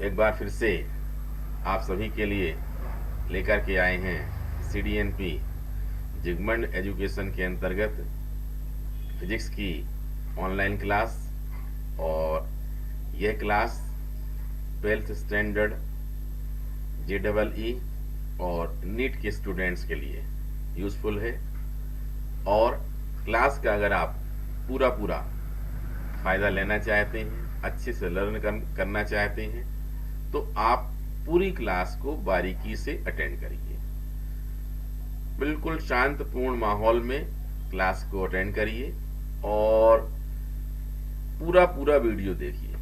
एक बार फिर से आप सभी के लिए लेकर के आए हैं CDNP जिगमंड एजुकेशन के अंतर्गत फिजिक्स की ऑनलाइन क्लास। और यह क्लास 12th स्टैंडर्ड JEE और नीट के स्टूडेंट्स के लिए यूज़फुल है। और क्लास का अगर आप पूरा फ़ायदा लेना चाहते हैं, अच्छे से लर्न करना चाहते हैं, तो आप पूरी क्लास को बारीकी से अटेंड करिए। बिल्कुल शांतपूर्ण माहौल में क्लास को अटेंड करिए और पूरा वीडियो देखिए।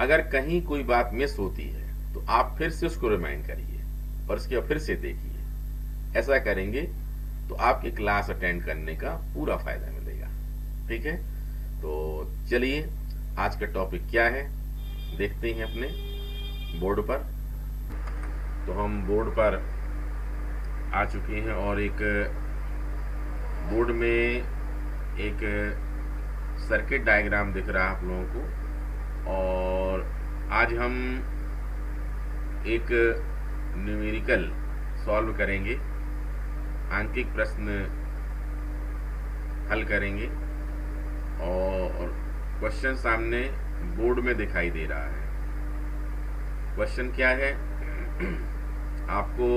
अगर कहीं कोई बात मिस होती है तो आप फिर से उसको रिमाइंड करिए और उसके बाद फिर से देखिए। ऐसा करेंगे तो आपकी क्लास अटेंड करने का पूरा फायदा मिलेगा। ठीक है, तो चलिए आज का टॉपिक क्या है देखते हैं अपने बोर्ड पर। तो हम बोर्ड पर आ चुके हैं और एक बोर्ड में एक सर्किट डायग्राम दिख रहा है आप लोगों को। और आज हम एक न्यूमेरिकल सॉल्व करेंगे, आंकिक प्रश्न हल करेंगे। और क्वेश्चन सामने बोर्ड में दिखाई दे रहा है। क्वेश्चन क्या है, आपको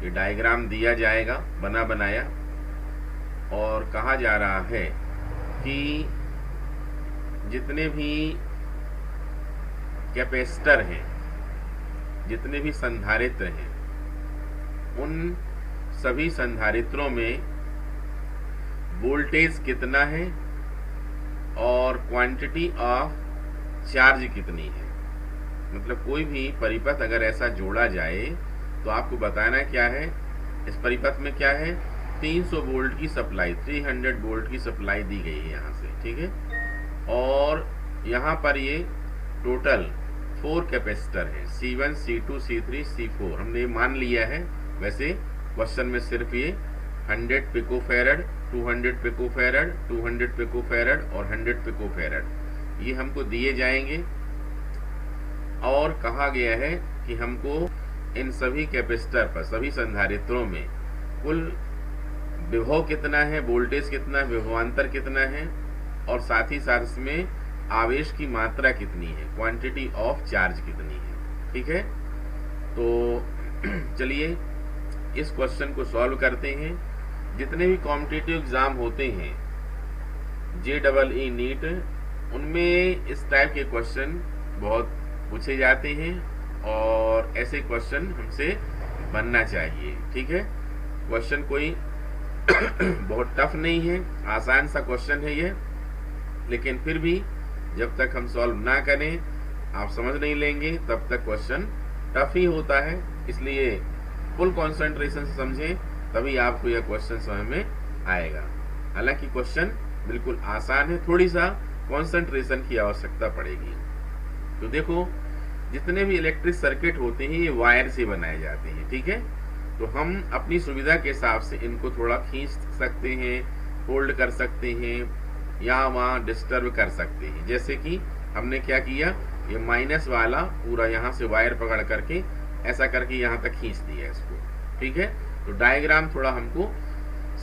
ये डायग्राम दिया जाएगा बना बनाया और कहा जा रहा है कि जितने भी कैपेसिटर हैं, जितने भी संधारित्र हैं, उन सभी संधारित्रों में वोल्टेज कितना है और क्वांटिटी ऑफ चार्ज कितनी है। मतलब कोई भी परिपथ अगर ऐसा जोड़ा जाए तो आपको बताना क्या है। इस परिपथ में क्या है, 300 वोल्ट की सप्लाई, 300 वोल्ट की सप्लाई दी गई है यहाँ से। ठीक है, और यहाँ पर ये टोटल 4 कैपेसिटर है, C1 C2 C3 C4 हमने मान लिया है। वैसे क्वेश्चन में सिर्फ ये 100 पिकोफैरड, 200 पिकोफैरड, 200 पिकोफैरड और 100 पिकोफैरड ये हमको दिए जाएंगे। और कहा गया है कि हमको इन सभी कैपेसिटर पर, सभी संधारित्रों में कुल विभव कितना है, वोल्टेज कितना है, विभवांतर कितना है, और साथ ही साथ इसमें आवेश की मात्रा कितनी है, क्वांटिटी ऑफ चार्ज कितनी है। ठीक है, तो चलिए इस क्वेश्चन को सॉल्व करते हैं। जितने भी कॉम्पिटिटिव एग्जाम होते हैं JEE नीट, उनमें इस टाइप के क्वेश्चन बहुत पूछे जाते हैं और ऐसे क्वेश्चन हमसे बनना चाहिए। ठीक है, क्वेश्चन कोई बहुत टफ नहीं है, आसान सा क्वेश्चन है ये। लेकिन फिर भी जब तक हम सॉल्व ना करें, आप समझ नहीं लेंगे, तब तक क्वेश्चन टफ ही होता है। इसलिए फुल कंसंट्रेशन से समझें, तभी आपको यह क्वेश्चन समझ में आएगा। हालांकि क्वेश्चन बिल्कुल आसान है, थोड़ी सा कंसंट्रेशन की आवश्यकता पड़ेगी। तो देखो, जितने भी इलेक्ट्रिक सर्किट होते हैं ये वायर से बनाए जाते हैं। ठीक है, तो हम अपनी सुविधा के हिसाब से इनको थोड़ा खींच सकते हैं, फोल्ड कर सकते हैं, यहाँ वहाँ डिस्टर्ब कर सकते हैं। जैसे कि हमने क्या किया, ये माइनस वाला पूरा यहाँ से वायर पकड़ करके ऐसा करके यहाँ तक खींच दिया इसको। ठीक है, तो डायग्राम थोड़ा हमको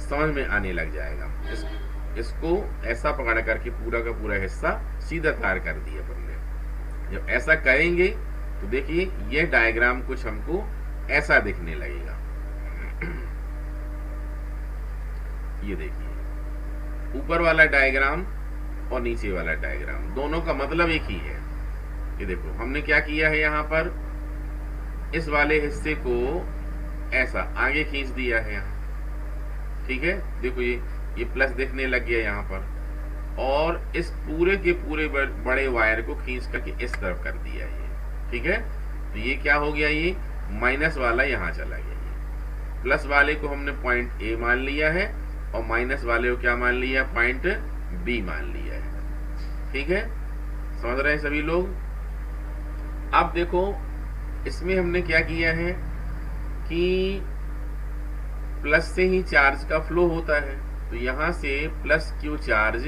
समझ में आने लग जाएगा। इसको ऐसा पकड़ करके पूरा का पूरा हिस्सा सीधा तार कर दिया अपन ने। जब ऐसा करेंगे तो देखिए यह डायग्राम कुछ हमको ऐसा दिखने लगेगा। ये देखिए, ऊपर वाला डायग्राम और नीचे वाला डायग्राम, दोनों का मतलब एक ही है। ये देखो हमने क्या किया है, यहाँ पर इस वाले हिस्से को ऐसा आगे खींच दिया है यहाँ। ठीक है, देखो ये प्लस दिखने लग गया यहाँ पर, और इस पूरे के पूरे बड़े वायर को खींच करके इस तरफ कर दिया ये। ठीक है, तो ये क्या हो गया, ये माइनस वाला यहाँ चला गया। ये प्लस वाले को हमने पॉइंट A मान लिया है और माइनस वाले को क्या मान लिया, पॉइंट B मान लिया है। ठीक है, समझ रहे हैं सभी लोग। अब देखो इसमें हमने क्या किया है कि प्लस से ही चार्ज का फ्लो होता है, तो यहाँ से प्लस Q चार्ज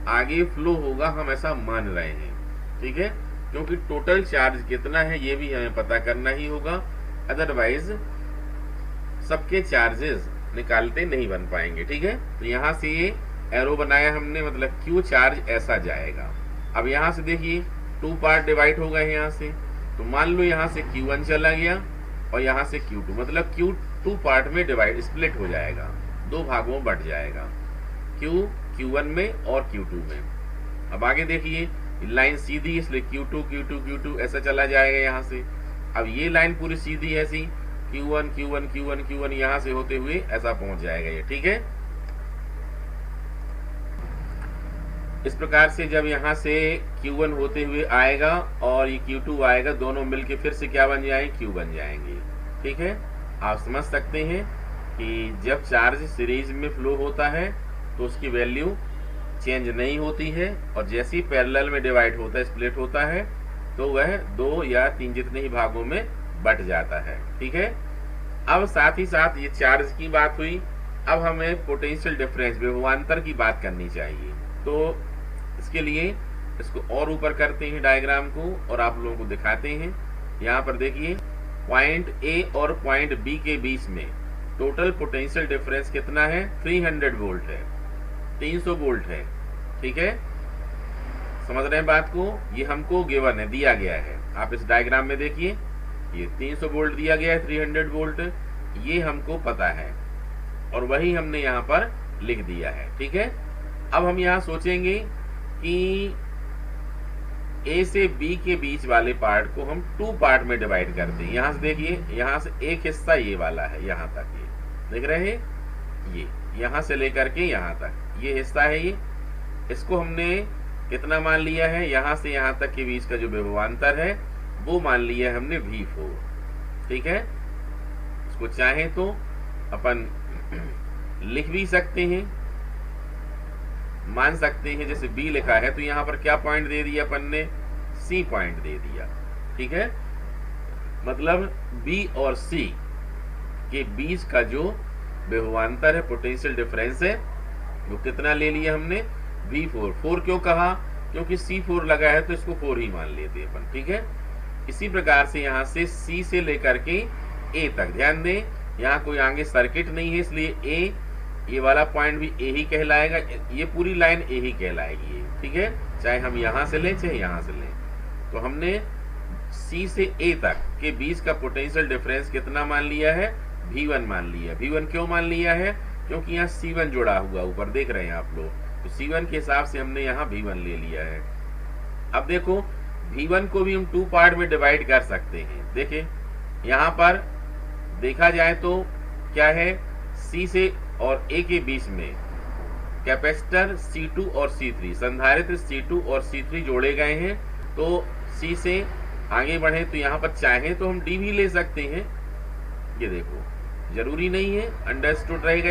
आगे फ्लो होगा, हम ऐसा मान रहे हैं। ठीक है, क्योंकि टोटल चार्ज कितना है ये भी हमें पता करना ही होगा, अदरवाइज सबके चार्जेस निकालते नहीं बन पाएंगे। ठीक है, तो यहाँ से ये एरो बनाया हमने, मतलब क्यू चार्ज ऐसा जाएगा। अब यहाँ से देखिए 2 पार्ट डिवाइड हो गए यहाँ से, तो मान लो यहाँ से Q1 चला गया और यहाँ से Q2, मतलब Q2 पार्ट में डिवाइड स्प्लिट हो जाएगा, 2 भागों में बट जाएगा, Q1 में और Q2 में। अब आगे देखिए लाइन सीधी, इसलिए Q2 Q2 Q2 ऐसा चला जाएगा यहाँ से। अब ये लाइन पूरी सीधी ऐसी Q1 Q1 Q1 Q1 यहाँ से होते हुए ऐसा पहुंच जाएगा ये। ठीक है, इस प्रकार से जब यहाँ से Q1 होते हुए आएगा और ये Q2 आएगा, दोनों मिलके फिर से क्या बन जाएंगे, Q बन जाएंगे। ठीक है, आप समझ सकते हैं कि जब चार्ज सीरीज में फ्लो होता है तो उसकी वैल्यू चेंज नहीं होती है, और जैसे ही पैरेलल में डिवाइड होता है, स्प्लिट होता है, तो वह 2 या 3 जितने ही भागों में बट जाता है। ठीक है, अब साथ ही साथ ये चार्ज की बात हुई, अब हमें पोटेंशियल डिफरेंस, विभवांतर की बात करनी चाहिए। तो इसके लिए इसको और ऊपर करते हैं डायग्राम को और आप लोगों को दिखाते हैं। यहाँ पर देखिए पॉइंट ए और पॉइंट बी के बीच में टोटल पोटेंशियल डिफरेंस कितना है, 300 वोल्ट है, 300 वोल्ट है। ठीक है, समझ रहे हैं बात को, ये हमको गिवन है, दिया गया है। आप इस डायग्राम में देखिए ये 300 वोल्ट दिया गया है, 300 वोल्ट ये हमको पता है और वही हमने यहाँ पर लिख दिया है। ठीक है, अब हम यहाँ सोचेंगे कि ए से बी के बीच वाले पार्ट को हम 2 पार्ट में डिवाइड करते हैं। यहाँ से देखिए, यहाँ से एक हिस्सा ये वाला है, यहाँ तक ये देख रहे हैं, ये यहाँ से लेकर के यहाँ तक ये हिस्सा है, ये इसको हमने कितना मान लिया है, यहाँ से यहाँ तक के बीच का जो विभवांतर है वो मान लिया है हमने V4। ठीक है, इसको चाहे तो अपन लिख भी सकते हैं, मान सकते हैं, जैसे B लिखा है तो यहाँ पर क्या पॉइंट दे दिया अपन ने, C पॉइंट दे दिया। ठीक है, मतलब B और C के बीच का जो विभवांतर है, पोटेंशियल डिफरेंस है, वो कितना ले लिया हमने, V4। 4 क्यों कहा, क्योंकि C4 लगा है तो इसको 4 ही मान लेते हैं अपन। ठीक है, इसी प्रकार से यहाँ से C से लेकर के A तक, ध्यान दें यहाँ कोई आगे सर्किट नहीं है, इसलिए A, ये वाला पॉइंट भी A ही कहलाएगा, ये पूरी लाइन A ही कहलाएगी। ठीक है, चाहे हम यहाँ से लें चाहे यहाँ से लें। तो हमने C से A तक के बीच का पोटेंशियल डिफरेंस कितना मान लिया है, V1 मान लिया। V1 क्यों मान लिया है, क्योंकि यहाँ C1 जुड़ा हुआ ऊपर देख रहे हैं आप लोग, तो C1 के हिसाब से हमने यहाँ V1 ले लिया है। अब देखो V1 को भी हम 2 पार्ट में डिवाइड कर सकते हैं। देखिए यहाँ पर देखा जाए तो क्या है, C से और A के बीच में कैपेसिटर C2 और C3, संधारित्र C2 और C3 जोड़े गए हैं। तो C से आगे बढ़े तो यहाँ पर चाहे तो हम D भी ले सकते हैं, ये देखो जरूरी नहीं है, अंडरस्टूड रहेगा।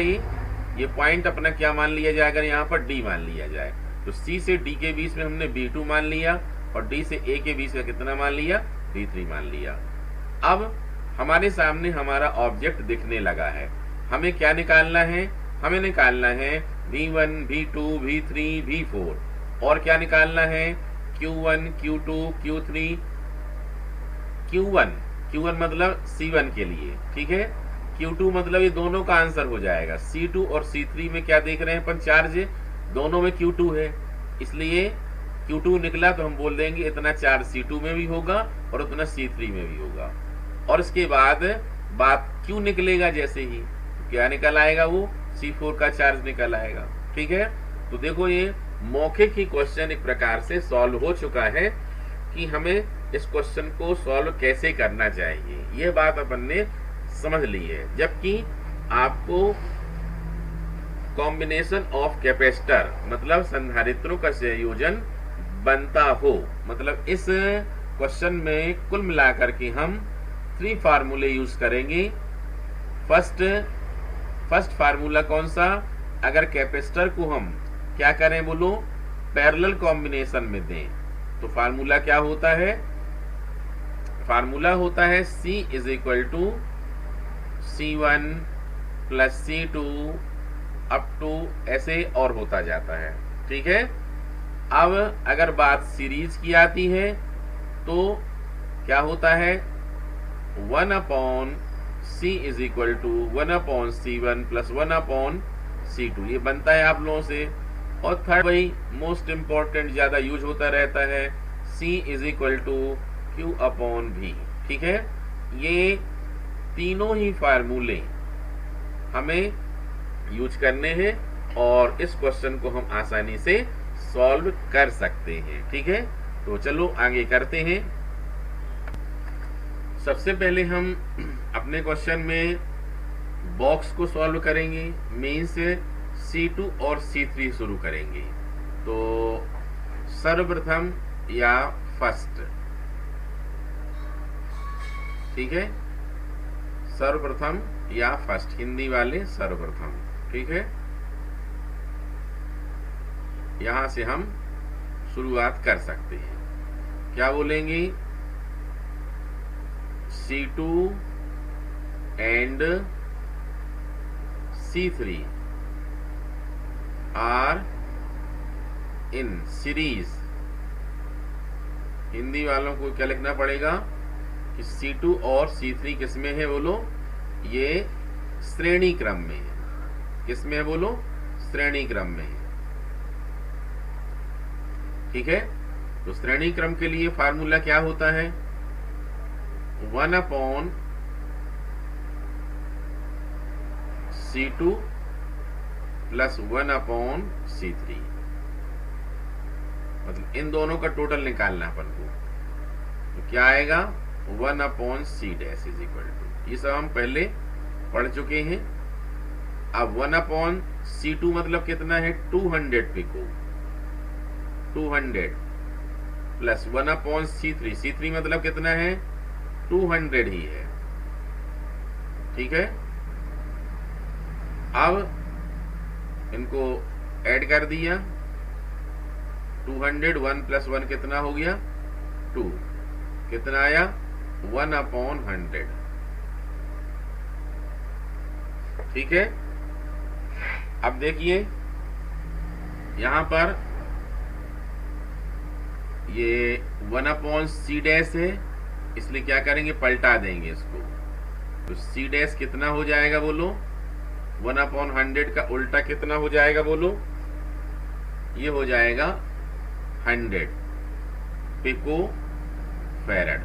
ये पॉइंट अपना क्या मान लिया जाए, अगर यहाँ पर D मान लिया जाए तो C से D के बीच में हमने B2 मान लिया और D से A के बीच में कितना मान लिया, B3 मान लिया। अब हमारे सामने हमारा ऑब्जेक्ट दिखने लगा है, हमें क्या निकालना है, हमें निकालना है V1 V2 V3 V4 और क्या निकालना है, Q1 Q2 Q3 Q1 मतलब C1 के लिए। ठीक है, Q2 मतलब ये दोनों का आंसर हो जाएगा। C2 और C3 में क्या देख रहे हैं अपन, चार्ज दोनों में Q2 है, इसलिए Q2 निकला तो हम बोल देंगे इतना चार्ज C2 में भी होगा और उतना C3 में भी होगा। और इसके बाद बात Q निकलेगा, जैसे ही क्या निकल आएगा, वो C4 का चार्ज निकल आएगा। ठीक है, तो देखो ये मौखिक ही क्वेश्चन एक प्रकार से सॉल्व हो चुका है कि हमें इस क्वेश्चन को सॉल्व कैसे करना चाहिए, ये बात अपन ने समझ ली है। जबकि आपको कॉम्बिनेशन ऑफ कैपेसिटर मतलब संधारित्रों का संयोजन बनता हो, मतलब इस क्वेश्चन में कुल मिलाकर के हम 3 फार्मूले यूज करेंगे। फर्स्ट फार्मूला कौन सा, अगर कैपेसिटर को हम क्या करें बोलो, पैरेलल कॉम्बिनेशन में दें तो फार्मूला क्या होता है, फार्मूला होता है C is equal to C1 plus C2 up to ऐसे और होता जाता है। ठीक है, अब अगर बात सीरीज की आती है तो क्या होता है 1 upon C is equal to 1 upon C1 plus 1 upon C2, ये बनता है आप लोगों से। और थर्ड वही मोस्ट इंपॉर्टेंट ज्यादा यूज होता रहता है, C is equal to Q upon V। ठीक है, ये तीनों ही फार्मूले हमें यूज करने हैं और इस क्वेश्चन को हम आसानी से सॉल्व कर सकते हैं। ठीक है, तो चलो आगे करते हैं। सबसे पहले हम अपने क्वेश्चन में बॉक्स को सॉल्व करेंगे, मेन से C2 और C3 शुरू करेंगे। तो सर्वप्रथम या फर्स्ट, ठीक है, सर्वप्रथम या फर्स्ट, हिंदी वाले सर्वप्रथम। ठीक है, यहां से हम शुरुआत कर सकते हैं। क्या बोलेंगे, C2 and C3 are in series. Hindi वालों को क्या लिखना पड़ेगा कि C2 और C3 किसमें है बोलो, ये श्रेणी क्रम में है। किसमें है बोलो, श्रेणी क्रम में है। ठीक है, तो श्रेणी क्रम के लिए फार्मूला क्या होता है, 1 upon C2 plus 1 upon C3, मतलब इन दोनों का टोटल निकालना अपन को। तो क्या आएगा 1 upon C dash is equal to, ये सब हम पहले पढ़ चुके हैं। अब 1 अपॉन C2 मतलब कितना है 200 pico, 200 plus 1 upon C3, C3 मतलब कितना है 200 ही है। ठीक है, अब इनको ऐड कर दिया, 200 1 प्लस 1 कितना हो गया 2, कितना आया 1 अपॉन 100। ठीक है, अब देखिए यहां पर ये 1 अपॉन C डैश है, इसलिए क्या करेंगे पलटा देंगे इसको। तो C डैश कितना हो जाएगा बोलो, 1 अपॉन 100 का उल्टा कितना हो जाएगा बोलो, ये हो जाएगा 100 पिको फैरड।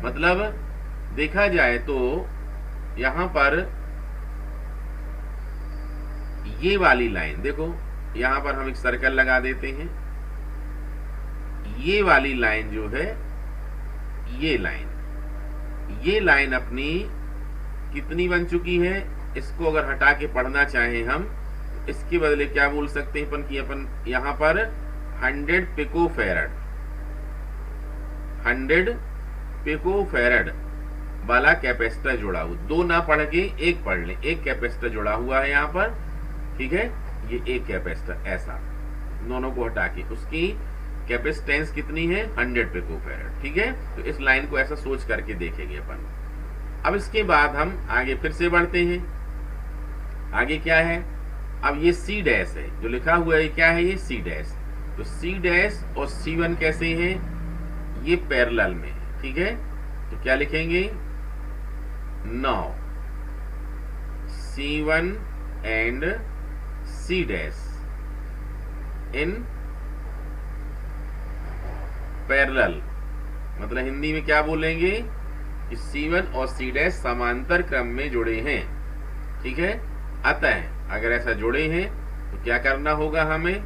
मतलब देखा जाए तो यहां पर ये वाली लाइन देखो, यहां पर हम एक सर्कल लगा देते हैं। ये वाली लाइन जो है, ये लाइन अपनी कितनी बन चुकी है, इसको अगर हटा के पढ़ना चाहें हम, इसके बदले क्या बोल सकते हैं अपन कि अपन यहां पर 100 पिको फैरड, 100 पिको फैरड वाला कैपेसिटर जुड़ा हुआ, दो ना पढ़ के एक पढ़ लें, एक कैपेसिटर जुड़ा हुआ है यहां पर। ठीक है, ये एक कैपेसिटर ऐसा, दोनों को हटा के उसकी कैपेसिटेंस कितनी है 100 पिको फैरड। ठीक है, तो इस लाइन को ऐसा सोच करके देखेंगे अपन। अब इसके बाद हम आगे फिर से बढ़ते हैं। आगे क्या है, अब ये C डैश है जो लिखा हुआ है, क्या है ये C डैश। तो C डैश और C1 कैसे हैं, ये पैरेलल में है। ठीक है, तो क्या लिखेंगे, now C1 and C dash in parallel, मतलब हिंदी में क्या बोलेंगे कि C1 और C डैश समांतर क्रम में जुड़े हैं। ठीक है, अतः अगर ऐसा जुड़े हैं तो क्या करना होगा, हमें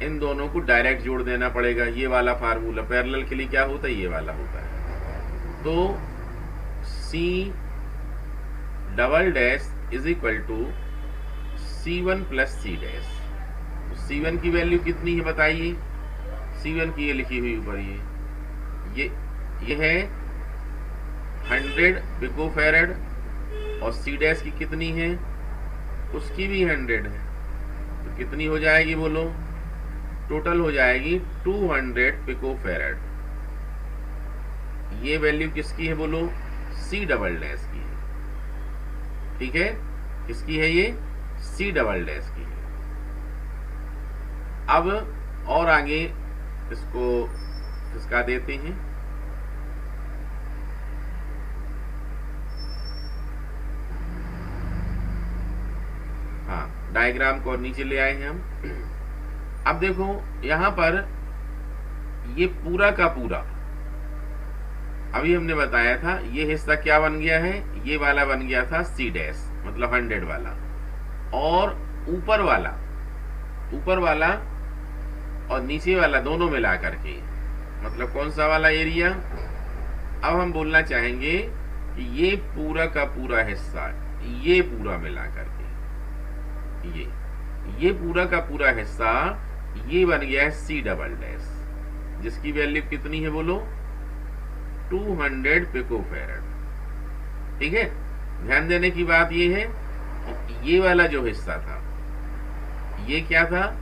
इन दोनों को डायरेक्ट जोड़ देना पड़ेगा। ये वाला फार्मूला पैरेलल के लिए क्या होता है, ये वाला होता है। तो C double dash is equal to C1 plus C dash. तो C1 की वैल्यू कितनी है बताइए, C1 की ये लिखी हुई ऊपर, ये है 100 पिको फैरड, और C डैश की कितनी है, उसकी भी 100 है। तो कितनी हो जाएगी बोलो, टोटल हो जाएगी 200 पिको फैरड। ये वैल्यू किसकी है बोलो, C डबल डैश की है। ठीक है, किसकी है ये, C डबल डैश की है। अब और आगे इसको खिसका देते हैं। डायग्राम को और नीचे ले आए हैं हम। अब देखो यहां पर ये पूरा का पूरा, अभी हमने बताया था ये हिस्सा क्या बन गया है, ये वाला बन गया था सी डैश मतलब 100 वाला, और ऊपर वाला और नीचे वाला दोनों मिला करके मतलब कौन सा वाला एरिया। अब हम बोलना चाहेंगे कि ये पूरा का पूरा हिस्सा, ये पूरा मिला करके ये पूरा का पूरा हिस्सा ये बन गया है सी डबल डैश, जिसकी वैल्यू कितनी है बोलो, 200 पिकोफैरड। ठीक है, ध्यान देने की बात ये है कि ये वाला जो हिस्सा था ये क्या था,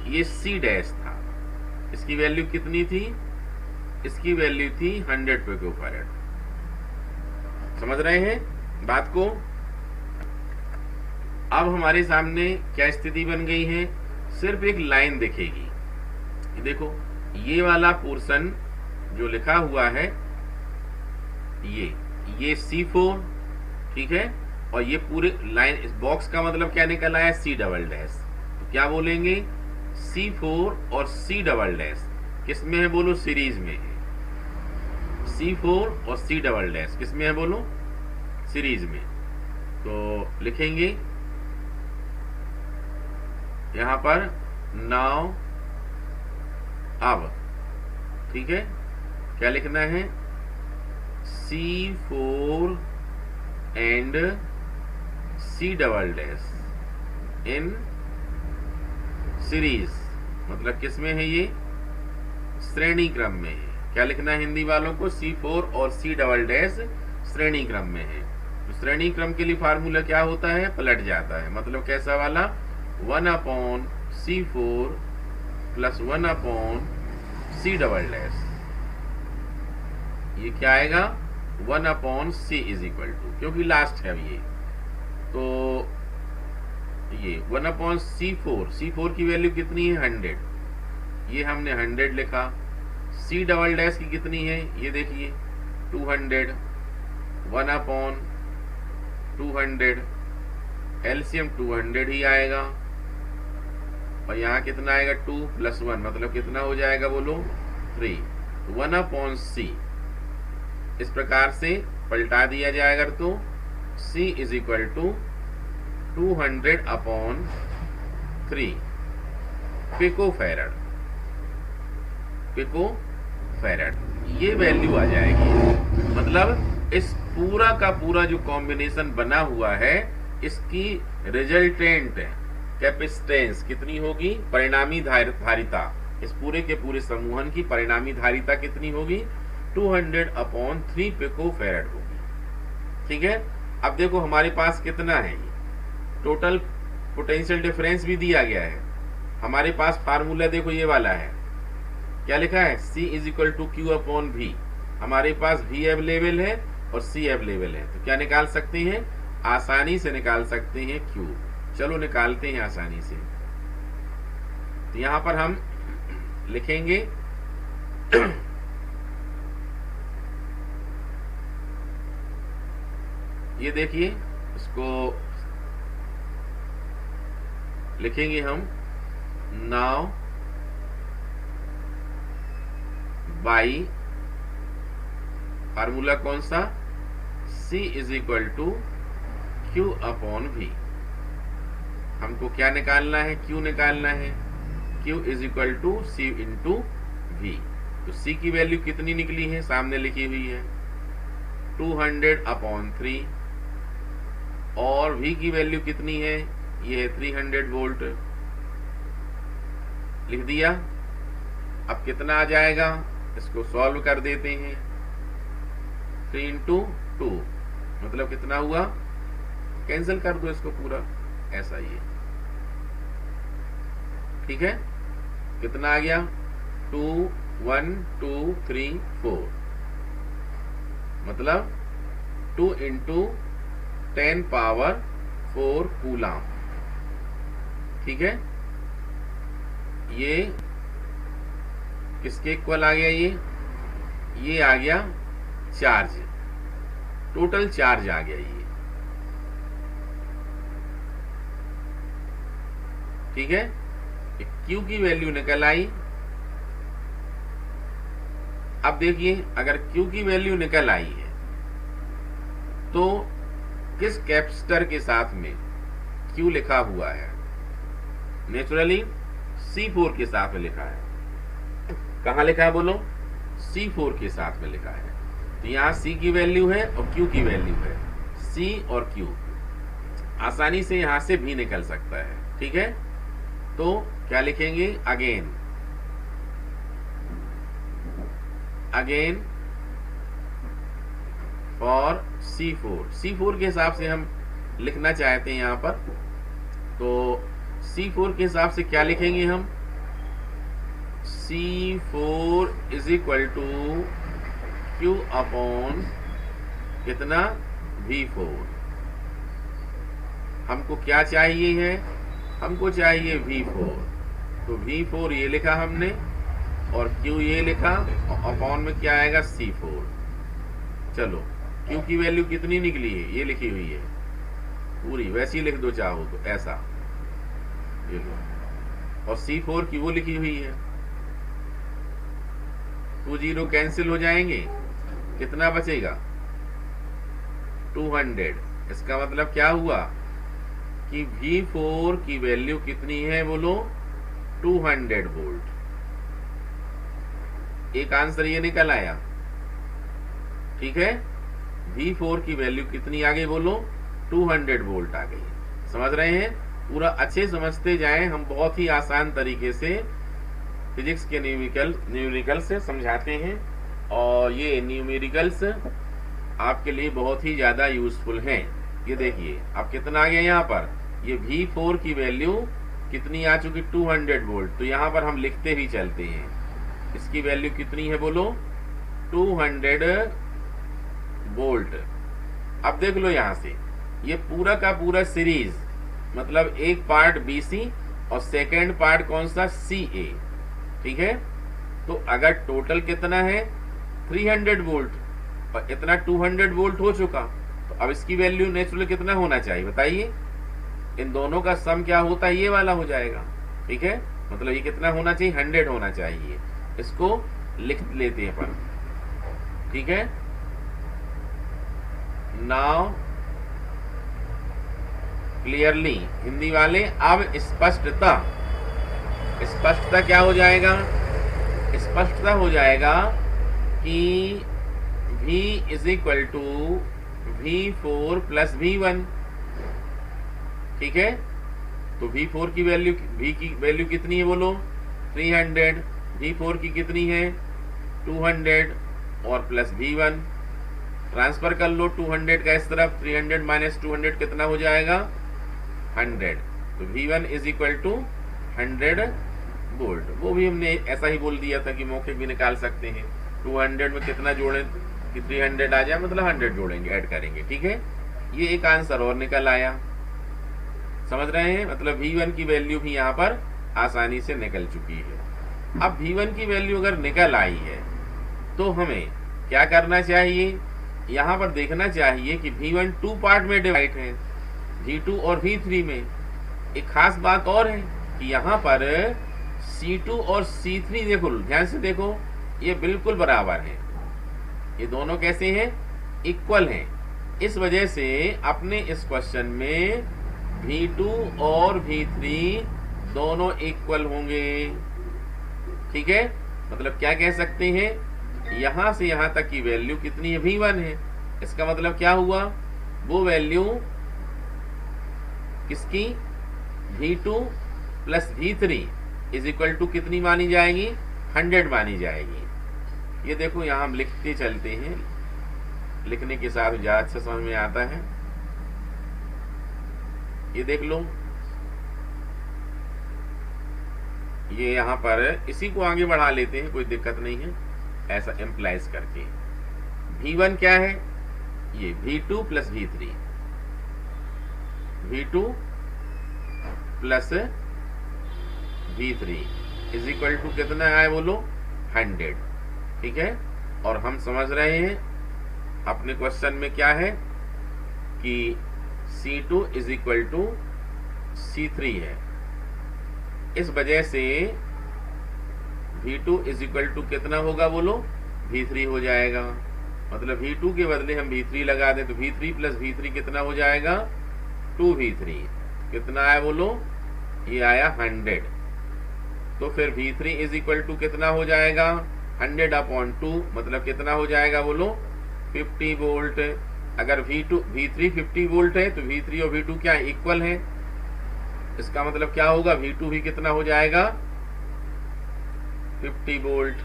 ये सी डैश था, इसकी वैल्यू कितनी थी, इसकी वैल्यू थी 100 पिकोफैरड। समझ रहे हैं बात को। अब हमारे सामने क्या स्थिति बन गई है, सिर्फ एक लाइन दिखेगी। देखो ये वाला पोर्शन जो लिखा हुआ है ये C4, ठीक है, और ये पूरे लाइन, इस बॉक्स का मतलब क्या निकल आया, C डबल डैश। तो क्या बोलेंगे, C4 और C डबल डैश किस में है बोलो, सीरीज में है। C4 और C डबल डैश किस में है बोलो, सीरीज में। तो लिखेंगे यहां पर नाउ, अब ठीक है, क्या लिखना है, C4 and C double dash in series, मतलब किस में है, ये श्रेणी क्रम में है। क्या लिखना है हिंदी वालों को, C4 और C डबल डैश श्रेणी क्रम में है। तो श्रेणी क्रम के लिए फार्मूला क्या होता है, पलट जाता है, मतलब कैसा वाला, 1/C4 plus 1/C double dash, ये क्या आएगा 1/C इज इक्वल टू, क्योंकि लास्ट है ये, तो ये 1/C4 की वैल्यू कितनी है 100, ये हमने 100 लिखा। C डबल डैश की कितनी है, ये देखिए 200, 1/200, एलसीएम 200 ही आएगा, और यहाँ कितना आएगा 2 + 1 मतलब कितना हो जाएगा बोलो 3, 1/C। इस प्रकार से पलटा दिया जाएगा तो C इज इक्वल टू 200/3 पिकोफैरड, ये वैल्यू आ जाएगी। मतलब इस पूरा का पूरा जो कॉम्बिनेशन बना हुआ है, इसकी रिजल्टेंट कैपेसिटेंस कितनी होगी, परिणामी धारिता, इस पूरे के पूरे समूहन की परिणामी धारिता कितनी होगी, 200/3 पिकोफैरड होगी। ठीक है, अब देखो हमारे पास कितना है, टोटल पोटेंशियल डिफरेंस भी दिया गया है। हमारे पास फार्मूला देखो ये वाला है, क्या लिखा है, C is equal to Q/V। हमारे पास V अवेलेबल है और C अवेलेबल है, तो क्या निकाल सकते हैं, आसानी से निकाल सकते हैं Q। चलो निकालते हैं आसानी से। तो यहां पर हम लिखेंगे ये देखिए, इसको लिखेंगे हम नाउ बाई फार्मूला कौन सा, C is equal to Q/V। हमको क्या निकालना है, Q निकालना है, Q is equal to C into V। तो C की वैल्यू कितनी निकली है, सामने लिखी हुई है 200/3, और V की वैल्यू कितनी है, ये है 300 वोल्ट, लिख दिया। अब कितना आ जाएगा, इसको सॉल्व कर देते हैं, 3 इंटू 2 मतलब कितना हुआ, कैंसिल कर दो इसको पूरा, ऐसा ही है। ठीक है, कितना आ गया, 2 1 2 3 4 मतलब 2 इंटू 10 पावर 4 कूलाम। ठीक है, ये किसके इक्वल आ गया, ये आ गया चार्ज, टोटल चार्ज आ गया ये। ठीक है, Q की वैल्यू निकल आई। अब देखिए अगर Q की वैल्यू निकल आई है तो किस कैपेसिटर के साथ में Q लिखा हुआ है? नेचुरली C4 के साथ में लिखा है। कहां लिखा है बोलो? C4 के साथ में लिखा है। तो यहां C की वैल्यू है और Q की वैल्यू है, C और Q। आसानी से यहां से भी निकल सकता है, ठीक है। तो क्या लिखेंगे? अगेन फॉर C4 के हिसाब से हम लिखना चाहते हैं यहां पर। तो C4 के हिसाब से क्या लिखेंगे हम? C4 is equal to Q upon कितना? V4। हमको क्या चाहिए है? हमको चाहिए V4। तो V4 ये लिखा हमने और Q ये लिखा, अपॉन में क्या आएगा? C4। चलो Q की वैल्यू कितनी निकली है? ये लिखी हुई है पूरी, वैसे ही लिख दो चाहो तो ऐसा, ये लो। और C4 की वो लिखी हुई है। 2 0 कैंसिल हो जाएंगे, कितना बचेगा? 200। इसका मतलब क्या हुआ कि V4 की वैल्यू कितनी है बोलो? 200 वोल्ट। एक आंसर ये निकल आया, ठीक है। V4 की वैल्यू कितनी आ गई बोलो? 200 वोल्ट आ गई। समझ रहे हैं? पूरा अच्छे समझते जाएं, हम बहुत ही आसान तरीके से फिजिक्स के न्यूमेरिकल से समझाते हैं और ये न्यूमेरिकल्स आपके लिए बहुत ही ज्यादा यूजफुल हैं। ये देखिए अब कितना आ गया यहाँ पर? ये V4 की वैल्यू कितनी आ चुकी? 200 वोल्ट। तो यहाँ पर हम लिखते ही चलते हैं, इसकी वैल्यू कितनी है बोलो? 200 वोल्ट। अब देख लो यहाँ से, ये पूरा का पूरा सीरीज, मतलब एक पार्ट BC और सेकेंड पार्ट कौन सा? CA, ठीक है। तो अगर टोटल कितना है? 300 वोल्ट और इतना 200 वोल्ट हो चुका, तो अब इसकी वैल्यू नेचुरल कितना होना चाहिए बताइए? इन दोनों का सम क्या होता है? ये वाला हो जाएगा, ठीक है। मतलब ये कितना होना चाहिए? 100 होना चाहिए। इसको लिख लेते हैं अपन, ठीक है। नाउ क्लियरली, हिंदी वाले अब स्पष्टता क्या हो जाएगा? स्पष्टता हो जाएगा कि V is equal to V4 plus V1, ठीक है। तो V4 की वैल्यू, V की वैल्यू कितनी है बोलो? 300। V4 की कितनी है? 200 और प्लस V1। ट्रांसफर कर लो 200 का इस तरफ, 300 माइनस 200 कितना हो जाएगा? 100। तो V1 is equal to 100 volt. वो भी हमने ऐसा ही बोल दिया था कि मौखिक भी निकाल सकते हैं। 200 में कितना जोड़ें कि 300 आ जाए, मतलब 100 जोड़ेंगे, ऐड करेंगे, ठीक है। ये एक आंसर और निकल आया, समझ रहे हैं? मतलब V1 की वैल्यू भी यहाँ पर आसानी से निकल चुकी है। अब V1 की वैल्यू अगर निकल आई है तो हमें क्या करना चाहिए? यहाँ पर देखना चाहिए कि V1 2 पार्ट में डिवाइड है, V2 और V3 में। एक खास बात और है कि यहाँ पर C2 और C3 देखो, ध्यान से देखो, ये बिल्कुल बराबर है। ये दोनों कैसे हैं? इक्वल हैं। इस वजह से अपने इस क्वेश्चन में V2 और V3 दोनों इक्वल होंगे, ठीक है। मतलब क्या कह सकते हैं? यहां से यहां तक की वैल्यू कितनी है? V1 है। इसका मतलब क्या हुआ? वो वैल्यू किसकी? V2 plus V3 is equal to कितनी मानी जाएगी? 100 मानी जाएगी। ये देखो यहां हम लिखते चलते हैं, लिखने के साथ ज्यादा अच्छा समझ में आता है। ये देख लो, ये यहां पर इसी को आगे बढ़ा लेते हैं, कोई दिक्कत नहीं है, ऐसा एम्प्लाइज करके। V1 क्या है? ये V2 plus V3, V2 plus V3 is equal to कितना आए बोलो? 100, ठीक है। और हम समझ रहे हैं अपने क्वेश्चन में क्या है कि C2 is equal to C3 है, इस वजह से V2 इज इक्वल टू कितना होगा बोलो, V3 हो जाएगा। मतलब V2 के बदले हम V3 लगा दें तो V3 प्लस V3 कितना हो जाएगा, 2V3। कितना आया बोलो, ये आया 100। तो फिर V3 इज इक्वल टू कितना हो जाएगा, 100/2, मतलब कितना हो जाएगा बोलो, 50 वोल्ट। अगर V3 50 वोल्ट है तो V3 और V2 क्या इक्वल है, इसका मतलब क्या होगा, V2 भी कितना हो जाएगा, 50 वोल्ट।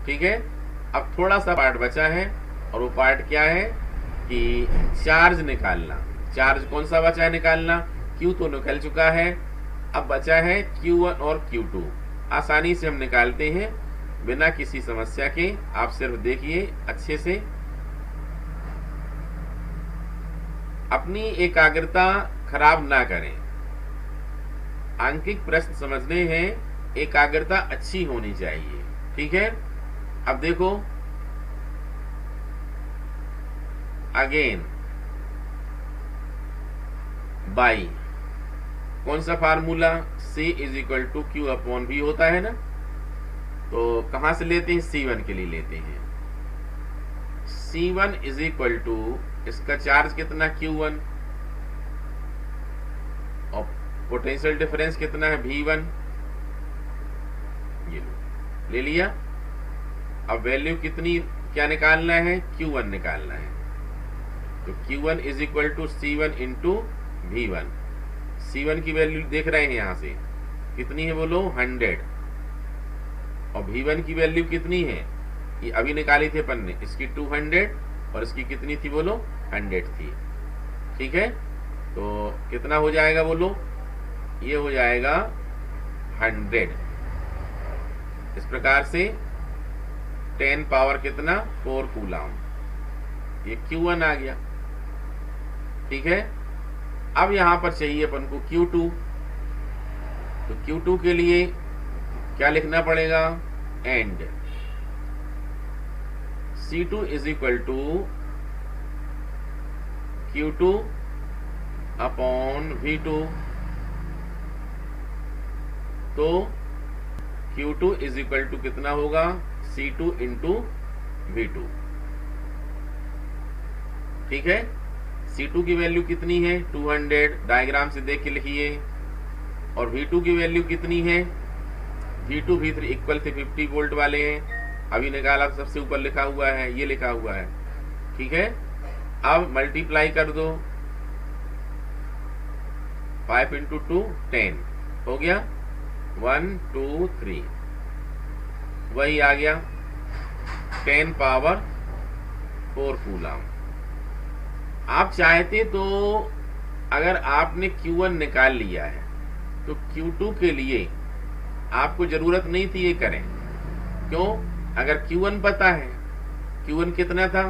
ठीक है, अब थोड़ा सा पार्ट बचा है, और वो पार्ट क्या है कि चार्ज निकालना। चार्ज कौन सा बचा है निकालना, Q तो निकल चुका है, अब बचा है Q1 और Q2। आसानी से हम निकालते हैं बिना किसी समस्या के। आप सिर्फ देखिए अच्छे से, अपनी एकाग्रता खराब ना करें। आंकिक प्रश्न समझने हैं, एकाग्रता अच्छी होनी चाहिए। ठीक है, अब देखो अगेन बाई कौन सा formula, C is equal to Q/V होता है ना। तो कहां से लेते हैं, C1 के लिए लेते हैं। C1 इज इक्वल टू, इसका चार्ज कितना Q1 और पोटेंशियल डिफरेंस कितना है V1, ये ले लिया। अब वैल्यू कितनी क्या निकालना है, Q1 निकालना है। तो Q1 is equal to C1 into V1। C1 की वैल्यू देख रहे हैं यहां से कितनी है बोलो, 100। और V1 की वैल्यू कितनी है, ये अभी निकाली थी अपन ने, इसकी 200 और इसकी कितनी थी बोलो, 100 थी। ठीक है, तो कितना हो जाएगा बोलो, ये हो जाएगा 100। इस प्रकार से 10 पावर कितना, 4 कूलम। ये Q1 आ गया। ठीक है, अब यहां पर चाहिए अपन को Q2। तो Q2 के लिए क्या लिखना पड़ेगा, and C2 is equal to Q2 upon V2। तो Q2 इज इक्वल टू कितना होगा, C2 इंटू V2। ठीक है, C2 की वैल्यू कितनी है, 200, डायग्राम से देख के लिखिए। और V2 की वैल्यू कितनी है, V2 V3 इक्वल थे 50 वोल्ट वाले हैं, अभी निकाला, सबसे ऊपर लिखा हुआ है, ये लिखा हुआ है। ठीक है, अब मल्टीप्लाई कर दो, 5 इंटू 2 10 हो गया, 1 2 3, वही आ गया 10 पावर 4 कूलम। आप चाहते तो अगर आपने Q1 निकाल लिया है तो Q2 के लिए आपको जरूरत नहीं थी ये करें। क्यों, अगर Q1 पता है, Q1 कितना था,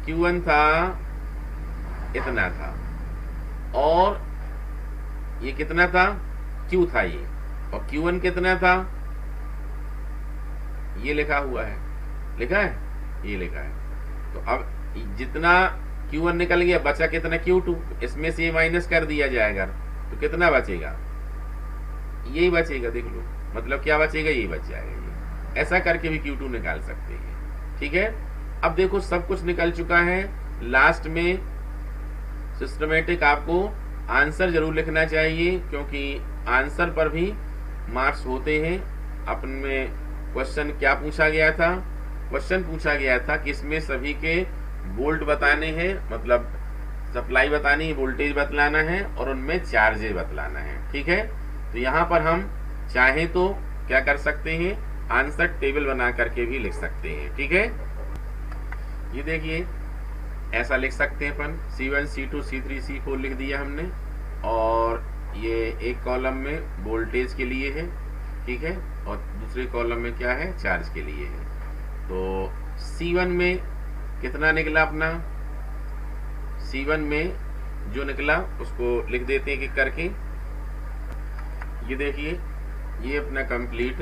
Q1 था इतना था, और ये कितना था, Q था ये, और Q1 कितना था, ये लिखा हुआ है, लिखा है, ये लिखा है। तो अब जितना Q1 निकल गया, बचा कितना Q2, इसमें से ये माइनस कर दिया जाएगा, तो कितना बचेगा, यही बचेगा। देख लो, मतलब क्या बचेगा, यही बच जाएगा। ये ऐसा करके भी Q2 निकाल सकते हैं। ठीक है, अब देखो सब कुछ निकल चुका है, लास्ट में सिस्टमेटिक आपको आंसर जरूर लिखना चाहिए, क्योंकि आंसर पर भी मार्क्स होते हैं। अपन में क्वेश्चन क्या पूछा गया था, क्वेश्चन पूछा गया था कि इसमें सभी के वोल्ट बताने हैं, मतलब सप्लाई बतानी है, वोल्टेज बतलाना है, और उनमें चार्जेज बतलाना है। ठीक है, तो यहाँ पर हम चाहें तो क्या कर सकते हैं, आंसर टेबल बना करके भी लिख सकते हैं। ठीक है, ये देखिए ऐसा लिख सकते हैं अपन, C1 C2 C3 C4 लिख दिया हमने, और ये एक कॉलम में वोल्टेज के लिए है, ठीक है, और दूसरे कॉलम में क्या है, चार्ज के लिए है। तो C1 में कितना निकला अपना, C1 में जो निकला उसको लिख देते हैं कि करके। ये देखिए, ये अपना कंप्लीट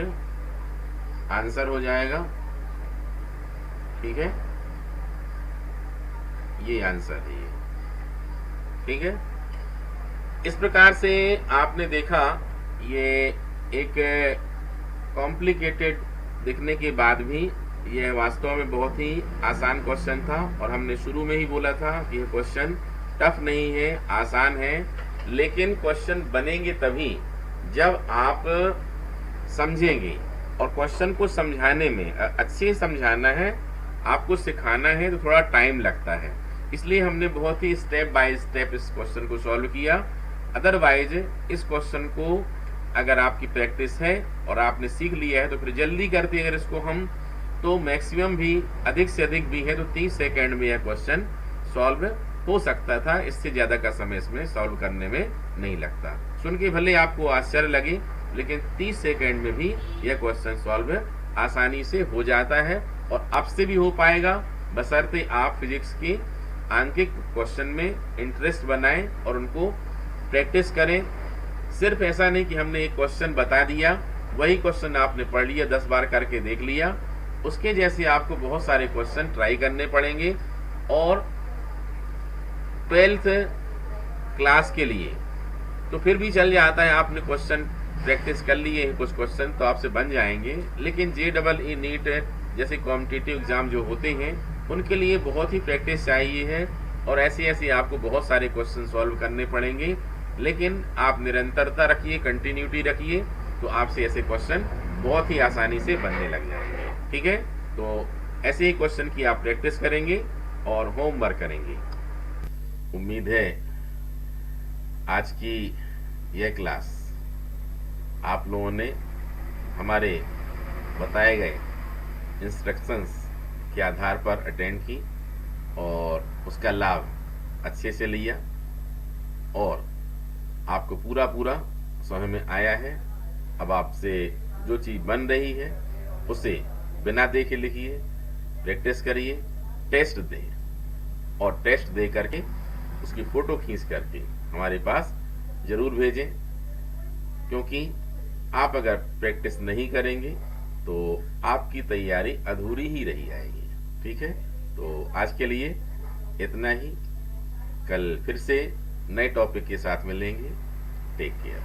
आंसर हो जाएगा। ठीक है, ये आंसर है ये। ठीक है, इस प्रकार से आपने देखा ये एक कॉम्प्लिकेटेड दिखने के बाद भी यह वास्तव में बहुत ही आसान क्वेश्चन था, और हमने शुरू में ही बोला था कि यह क्वेश्चन टफ नहीं है, आसान है। लेकिन क्वेश्चन बनेंगे तभी जब आप समझेंगे, और क्वेश्चन को समझाने में अच्छे समझाना है, आपको सिखाना है तो थोड़ा टाइम लगता है। इसलिए हमने बहुत ही स्टेप बाय स्टेप इस क्वेश्चन को सॉल्व किया। अदरवाइज इस क्वेश्चन को अगर आपकी प्रैक्टिस है और आपने सीख लिया है तो फिर जल्दी करते अगर इसको हम, तो मैक्सिमम भी अधिक से अधिक भी है तो 30 सेकंड में यह क्वेश्चन सॉल्व हो सकता था। इससे ज्यादा का समय इसमें सॉल्व करने में नहीं लगता। सुन के भले आपको आश्चर्य लगे, लेकिन 30 सेकंड में भी यह क्वेश्चन सॉल्व आसानी से हो जाता है, और आपसे भी हो पाएगा, बशर्ते आप फिजिक्स के आंकिक क्वेश्चन में इंटरेस्ट बनाएं और उनको प्रैक्टिस करें। सिर्फ ऐसा नहीं कि हमने एक क्वेश्चन बता दिया, वही क्वेश्चन आपने पढ़ लिया, 10 बार करके देख लिया, उसके जैसे आपको बहुत सारे क्वेश्चन ट्राई करने पड़ेंगे। और 12th क्लास के लिए तो फिर भी चल जाता है, आपने क्वेश्चन प्रैक्टिस कर लिए हैं, कुछ क्वेश्चन तो आपसे बन जाएंगे। लेकिन JEE नीट जैसे कॉम्पिटिटिव एग्जाम जो होते हैं उनके लिए बहुत ही प्रैक्टिस चाहिए है, और ऐसे आपको बहुत सारे क्वेश्चन सॉल्व करने पड़ेंगे। लेकिन आप निरंतरता रखिए, कंटिन्यूटी रखिए, तो आपसे ऐसे क्वेश्चन बहुत ही आसानी से बनने लग जाएंगे। ठीक है, तो ऐसे ही क्वेश्चन की आप प्रैक्टिस करेंगे और होमवर्क करेंगे। उम्मीद है आज की यह क्लास आप लोगों ने हमारे बताए गए इंस्ट्रक्शंस के आधार पर अटेंड की और उसका लाभ अच्छे से लिया, और आपको पूरा समझ में आया है। अब आपसे जो चीज बन रही है उसे बिना देखे लिखिए, प्रैक्टिस करिए, टेस्ट दें, और टेस्ट दे करके उसकी फोटो खींच करके हमारे पास जरूर भेजें, क्योंकि आप अगर प्रैक्टिस नहीं करेंगे तो आपकी तैयारी अधूरी ही रही जाएगी। ठीक है, तो आज के लिए इतना ही। कल फिर से नए टॉपिक के साथ मिलेंगे। Take care.